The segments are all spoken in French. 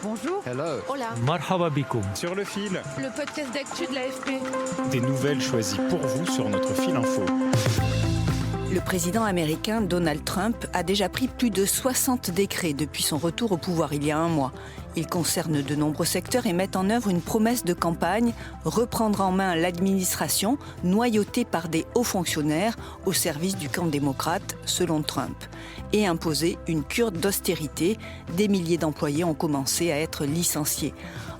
Bonjour. Hello. Hola. Marhaba bikoum. Sur le fil. Le podcast d'actu de l'AFP. Des nouvelles choisies pour vous sur notre fil info. Le président américain Donald Trump a déjà pris plus de 60 décrets depuis son retour au pouvoir il y a un mois. Ils concernent de nombreux secteurs et mettent en œuvre une promesse de campagne, reprendre en main l'administration noyautée par des hauts fonctionnaires au service du camp démocrate, selon Trump, et imposer une cure d'austérité. Des milliers d'employés ont commencé à être licenciés.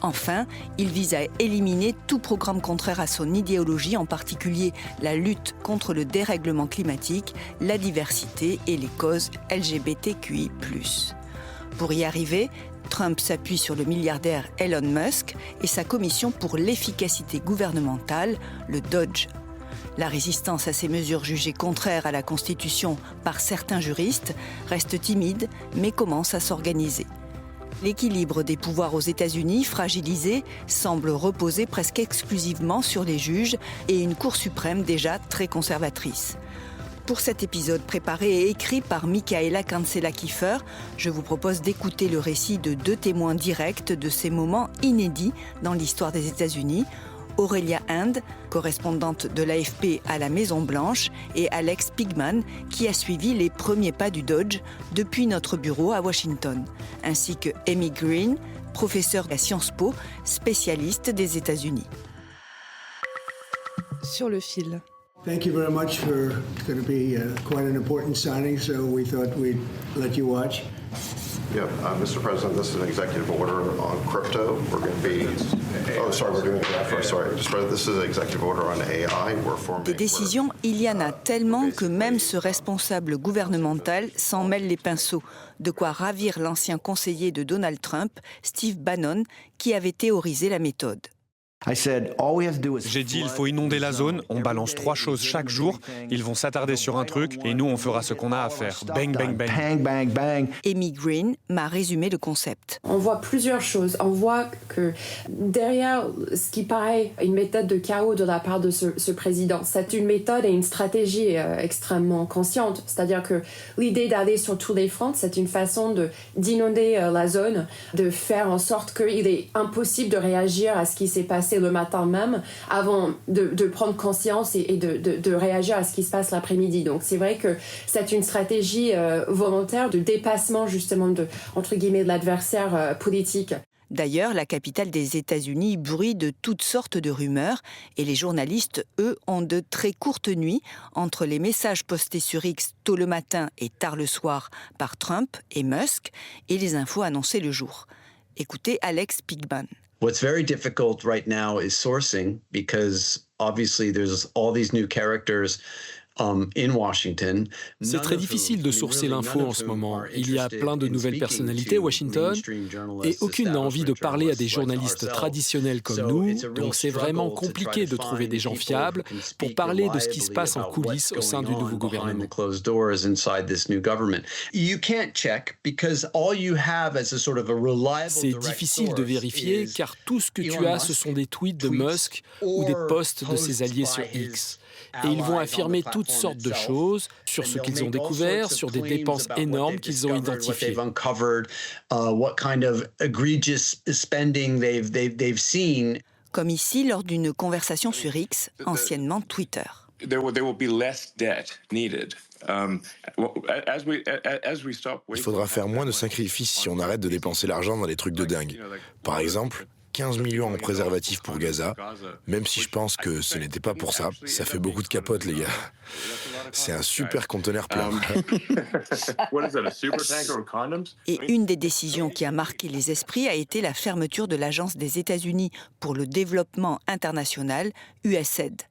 Enfin, il vise à éliminer tout programme contraire à son idéologie, en particulier la lutte contre le dérèglement climatique, la diversité et les causes LGBTQI+. Pour y arriver, Trump s'appuie sur le milliardaire Elon Musk et sa commission pour l'efficacité gouvernementale, le DOGE. La résistance à ces mesures jugées contraires à la Constitution par certains juristes reste timide, mais commence à s'organiser. L'équilibre des pouvoirs aux États-Unis, fragilisé, semble reposer presque exclusivement sur les juges et une Cour suprême déjà très conservatrice. Pour cet épisode préparé et écrit par Michaela Cancela-Kiefer, je vous propose d'écouter le récit de deux témoins directs de ces moments inédits dans l'histoire des États-Unis. Aurélia Hand, correspondante de l'AFP à la Maison-Blanche, et Alex Pigman, qui a suivi les premiers pas du DOGE depuis notre bureau à Washington, ainsi que Amy Green, professeure à Sciences Po, spécialiste des États-Unis. Sur le fil. Thank you very much for it's going to be quite an important signing, so we thought we'd let you watch. Yeah, Mr. President, this is an executive order on crypto. We're going to be. Oh, sorry, we're doing that first. Sorry, Mr. President, this is an executive order on AI. We're forming. Des décisions, il y en a tellement que même ce responsable gouvernemental s'en mêle les pinceaux. De quoi ravir l'ancien conseiller de Donald Trump, Steve Bannon, qui avait théorisé la méthode. J'ai dit, il faut inonder la zone, on balance 3 choses chaque jour, ils vont s'attarder sur un truc et nous on fera ce qu'on a à faire. Bang, bang, bang. Amy Green m'a résumé le concept. On voit plusieurs choses. On voit que derrière ce qui paraît une méthode de chaos de la part de ce président, c'est une méthode et une stratégie extrêmement consciente. C'est-à-dire que l'idée d'aller sur tous les fronts, c'est une façon d'inonder la zone, de faire en sorte qu'il est impossible de réagir à ce qui s'est passé le matin même, avant de prendre conscience et de réagir à ce qui se passe l'après-midi. Donc c'est vrai que c'est une stratégie volontaire de dépassement justement entre guillemets de l'adversaire politique. D'ailleurs, la capitale des États-Unis bruit de toutes sortes de rumeurs et les journalistes, eux, ont de très courtes nuits entre les messages postés sur X tôt le matin et tard le soir par Trump et Musk et les infos annoncées le jour. Écoutez Alex Pigman. What's very difficult right now is sourcing because obviously there's all these new characters in Washington. C'est très difficile de sourcer l'info en ce moment. Il y a plein de nouvelles personnalités à Washington et aucune n'a envie de parler à des journalistes traditionnels comme nous, donc c'est vraiment compliqué de trouver des gens fiables pour parler de ce qui se passe en coulisses au sein du nouveau gouvernement. C'est difficile de vérifier car tout ce que tu as, ce sont des tweets de Musk ou des posts de ses alliés sur X. Et ils vont affirmer toutes sortes de choses sur ce qu'ils ont découvert, sur des dépenses énormes qu'ils ont identifiées. Comme ici lors d'une conversation sur X, anciennement Twitter. Il faudra faire moins de sacrifices si on arrête de dépenser l'argent dans des trucs de dingue. Par exemple, 15 millions en préservatifs pour Gaza, même si je pense que ce n'était pas pour ça. Ça fait beaucoup de capotes, les gars. C'est un super conteneur plein. Et une des décisions qui a marqué les esprits a été la fermeture de l'Agence des États-Unis pour le développement international, USAID.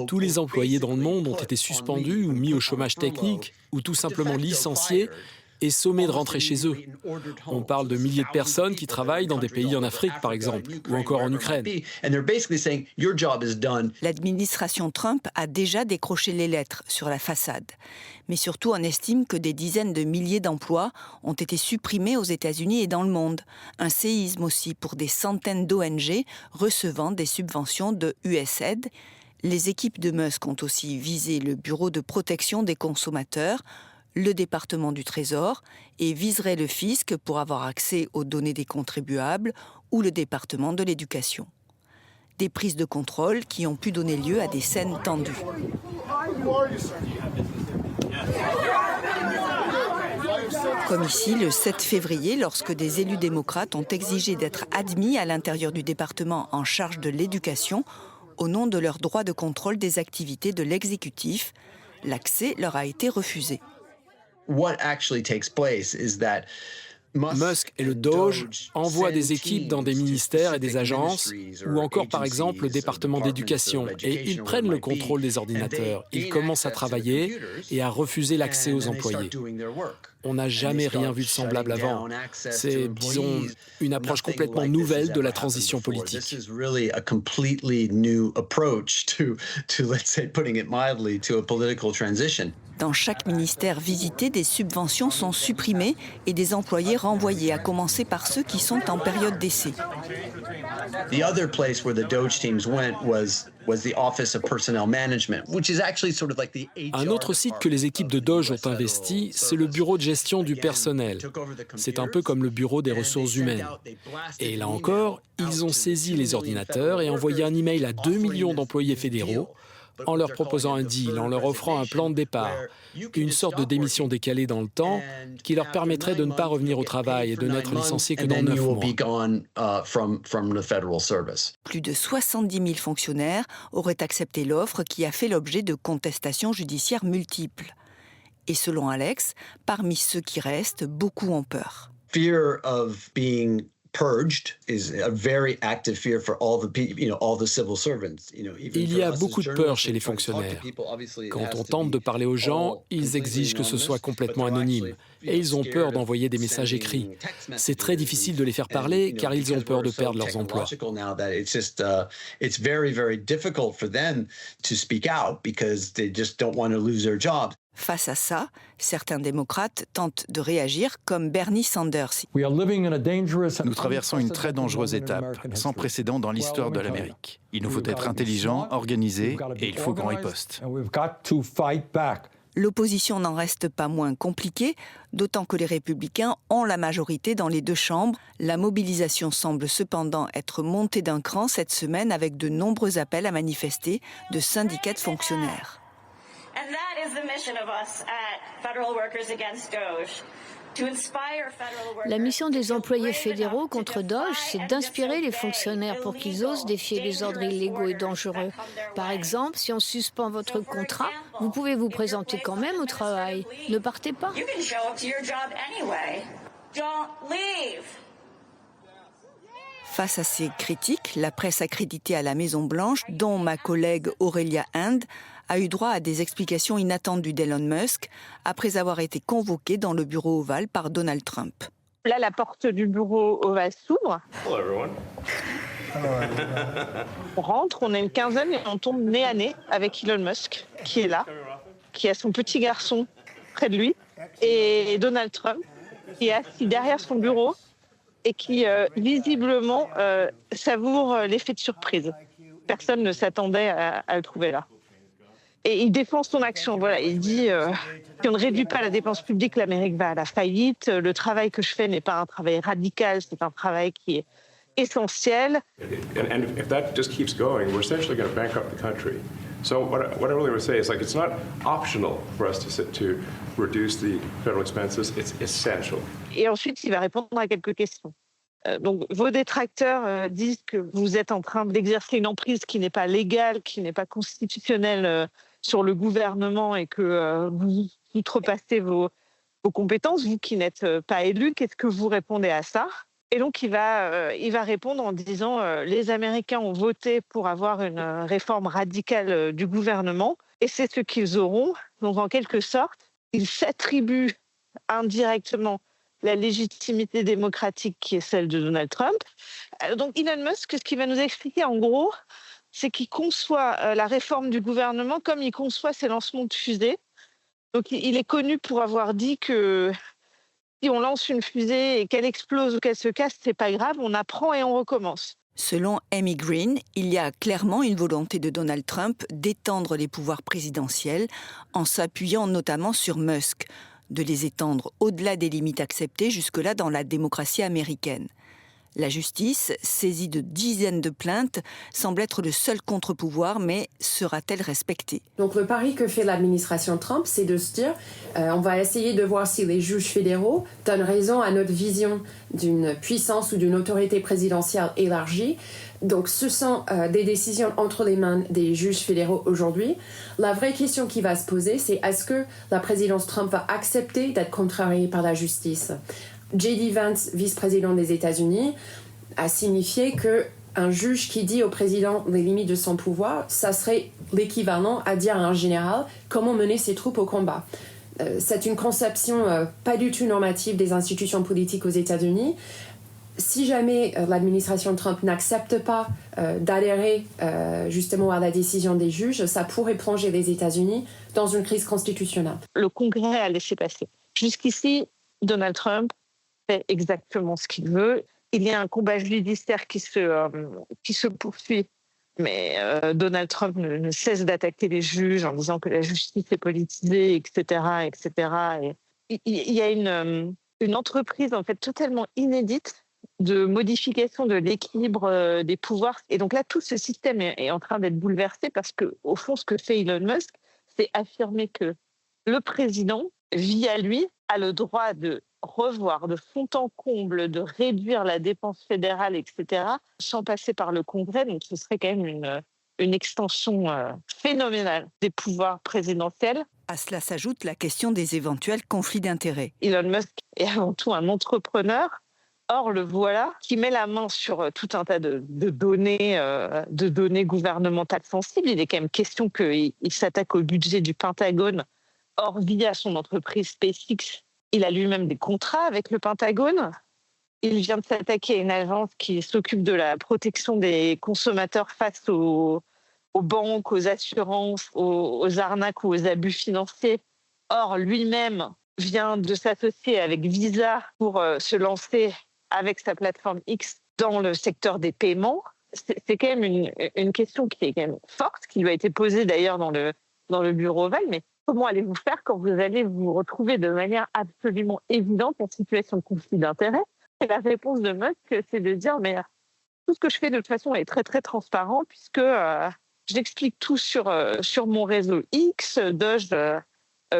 Tous les employés dans le monde ont été suspendus ou mis au chômage technique ou tout simplement licenciés et sommés de rentrer chez eux. On parle de milliers de personnes qui travaillent dans des pays en Afrique, par exemple, ou encore en Ukraine. L'administration Trump a déjà décroché les lettres sur la façade. Mais surtout, on estime que des dizaines de milliers d'emplois ont été supprimés aux États-Unis et dans le monde. Un séisme aussi pour des centaines d'ONG recevant des subventions de USAID. Les équipes de Musk ont aussi visé le Bureau de protection des consommateurs, le département du Trésor et viserait le fisc pour avoir accès aux données des contribuables ou le département de l'éducation. Des prises de contrôle qui ont pu donner lieu à des scènes tendues. Comme ici, le 7 février, lorsque des élus démocrates ont exigé d'être admis à l'intérieur du département en charge de l'éducation au nom de leur droit de contrôle des activités de l'exécutif. L'accès leur a été refusé. What actually takes place is that Musk et le Doge envoient des équipes dans des ministères et des agences, ou encore par exemple le département d'éducation, et ils prennent le contrôle des ordinateurs. Ils commencent à travailler et à refuser l'accès aux employés. On n'a jamais rien vu de semblable avant. C'est, disons, une approche complètement nouvelle de la transition politique. Dans chaque ministère visité, des subventions sont supprimées et des employés renvoyés, à commencer par ceux qui sont en période d'essai. The other place where the Doge teams went was the Office of Personnel Management, which is actually sort of like the HR. Un autre site que les équipes de Doge ont investi, c'est le bureau de gestion du personnel. C'est un peu comme le bureau des ressources humaines. Et là encore, ils ont saisi les ordinateurs et envoyé un email à 2 millions d'employés fédéraux en leur proposant un deal, en leur offrant un plan de départ, une sorte de démission décalée dans le temps qui leur permettrait de ne pas revenir au travail et de n'être licenciés que dans 9 mois. Plus de 70 000 fonctionnaires auraient accepté l'offre qui a fait l'objet de contestations judiciaires multiples. Et selon Alex, parmi ceux qui restent, beaucoup ont peur. Fear of being purged is a very active fear for all the people, all the civil servants. Il y a beaucoup de peur chez les fonctionnaires. Quand on tente de parler aux gens, ils exigent que ce soit complètement anonyme. Et ils ont peur d'envoyer des messages écrits. C'est très difficile de les faire parler car ils ont peur de perdre leurs emplois. It's very, very difficult for them to speak out because they just don't want to lose their jobs. Face à ça, certains démocrates tentent de réagir comme Bernie Sanders. Nous traversons une très dangereuse étape, sans précédent dans l'histoire de l'Amérique. Il nous faut être intelligents, organisés, et il faut qu'on riposte. L'opposition n'en reste pas moins compliquée, d'autant que les républicains ont la majorité dans les deux chambres. La mobilisation semble cependant être montée d'un cran cette semaine avec de nombreux appels à manifester de syndicats de fonctionnaires. La mission des employés fédéraux contre Doge, c'est d'inspirer les fonctionnaires pour qu'ils osent défier les ordres illégaux et dangereux. Par exemple, si on suspend votre contrat, vous pouvez vous présenter quand même au travail. Ne partez pas. Face à ces critiques, la presse accréditée à la Maison-Blanche, dont ma collègue Aurélia Hand, a eu droit à des explications inattendues d'Elon Musk après avoir été convoqué dans le bureau ovale par Donald Trump. Là, la porte du bureau ovale s'ouvre. On rentre, on a une quinzaine et on tombe nez à nez avec Elon Musk, qui est là, qui a son petit garçon près de lui, et Donald Trump, qui est assis derrière son bureau et qui, visiblement, savoure l'effet de surprise. Personne ne s'attendait à le trouver là. Et il défend son action. Voilà, il dit si on ne réduit pas la dépense publique, l'Amérique va à la faillite. Le travail que je fais n'est pas un travail radical, c'est un travail qui est essentiel. And if that just keeps going, we're essentially going to bankrupt the country. So what I really want to say is it's not optional for us to reduce the federal expenses. It's essential. Et ensuite, il va répondre à quelques questions. Donc, vos détracteurs disent que vous êtes en train d'exercer une emprise qui n'est pas légale, qui n'est pas constitutionnelle sur le gouvernement et que vous outrepassez vos compétences, vous qui n'êtes pas élu. Qu'est-ce que vous répondez à ça? Et donc, il va répondre en disant les Américains ont voté pour avoir une réforme radicale du gouvernement et c'est ce qu'ils auront. Donc, en quelque sorte, ils s'attribuent indirectement la légitimité démocratique qui est celle de Donald Trump. Donc Elon Musk, ce qu'il va nous expliquer en gros, c'est qu'il conçoit la réforme du gouvernement comme il conçoit ses lancements de fusées. Donc il est connu pour avoir dit que si on lance une fusée et qu'elle explose ou qu'elle se casse, c'est pas grave, on apprend et on recommence. Selon Amy Green, il y a clairement une volonté de Donald Trump d'étendre les pouvoirs présidentiels en s'appuyant notamment sur Musk. de les étendre au-delà des limites acceptées jusque-là dans la démocratie américaine. La justice, saisie de dizaines de plaintes, semble être le seul contre-pouvoir, mais sera-t-elle respectée ? Donc le pari que fait l'administration Trump, c'est de se dire on va essayer de voir si les juges fédéraux donnent raison à notre vision d'une puissance ou d'une autorité présidentielle élargie. Donc ce sont des décisions entre les mains des juges fédéraux aujourd'hui. La vraie question qui va se poser, c'est est-ce que la présidence Trump va accepter d'être contrariée par la justice ? J.D. Vance, vice-président des États-Unis, a signifié qu'un juge qui dit au président les limites de son pouvoir, ça serait l'équivalent à dire à un général comment mener ses troupes au combat. C'est une conception pas du tout normative des institutions politiques aux États-Unis. Si jamais l'administration Trump n'accepte pas d'adhérer justement à la décision des juges, ça pourrait plonger les États-Unis dans une crise constitutionnelle. Le Congrès a laissé passer. Jusqu'ici, Donald Trump fait exactement ce qu'il veut. Il y a un combat judiciaire qui se poursuit, mais Donald Trump ne cesse d'attaquer les juges en disant que la justice est politisée, etc., etc. Et il y a une entreprise en fait totalement inédite de modification de l'équilibre des pouvoirs. Et donc là, tout ce système est en train d'être bouleversé parce qu'au fond, ce que fait Elon Musk, c'est affirmer que le président, via lui, a le droit de revoir de fond en comble, de réduire la dépense fédérale, etc., sans passer par le Congrès. Donc ce serait quand même une extension phénoménale des pouvoirs présidentiels. À cela s'ajoute la question des éventuels conflits d'intérêts. Elon Musk est avant tout un entrepreneur. Or, le voilà qui met la main sur tout un tas de données gouvernementales sensibles. Il est quand même question qu'il s'attaque au budget du Pentagone. Or, via son entreprise SpaceX, il a lui-même des contrats avec le Pentagone. Il vient de s'attaquer à une agence qui s'occupe de la protection des consommateurs face aux banques, aux assurances, aux arnaques ou aux abus financiers. Or, lui-même vient de s'associer avec Visa pour se lancer avec sa plateforme X dans le secteur des paiements. C'est quand même une question qui est quand même forte, qui lui a été posée d'ailleurs dans le bureau ovale, mais comment allez-vous faire quand vous allez vous retrouver de manière absolument évidente en situation de conflit d'intérêts ? Et la réponse de Musk, c'est de dire mais tout ce que je fais de toute façon est très très transparent puisque j'explique tout sur mon réseau X, Doge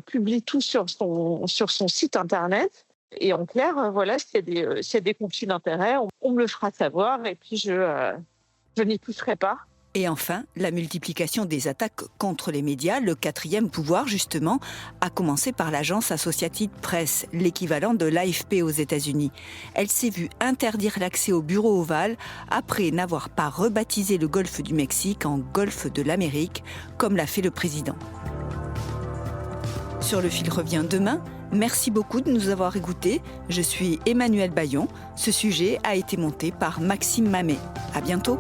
publie tout sur son site internet. Et en clair, voilà, s'il y a des conflits d'intérêts, on me le fera savoir et puis je n'y toucherai pas. Et enfin, la multiplication des attaques contre les médias, le quatrième pouvoir justement, a commencé par l'agence Associated Press, l'équivalent de l'AFP aux États-Unis. Elle s'est vue interdire l'accès au bureau ovale après n'avoir pas rebaptisé le golfe du Mexique en golfe de l'Amérique, comme l'a fait le président. Sur le fil revient demain. Merci beaucoup de nous avoir écoutés. Je suis Emmanuelle Bayon. Ce sujet a été monté par Maxime Mamet. À bientôt.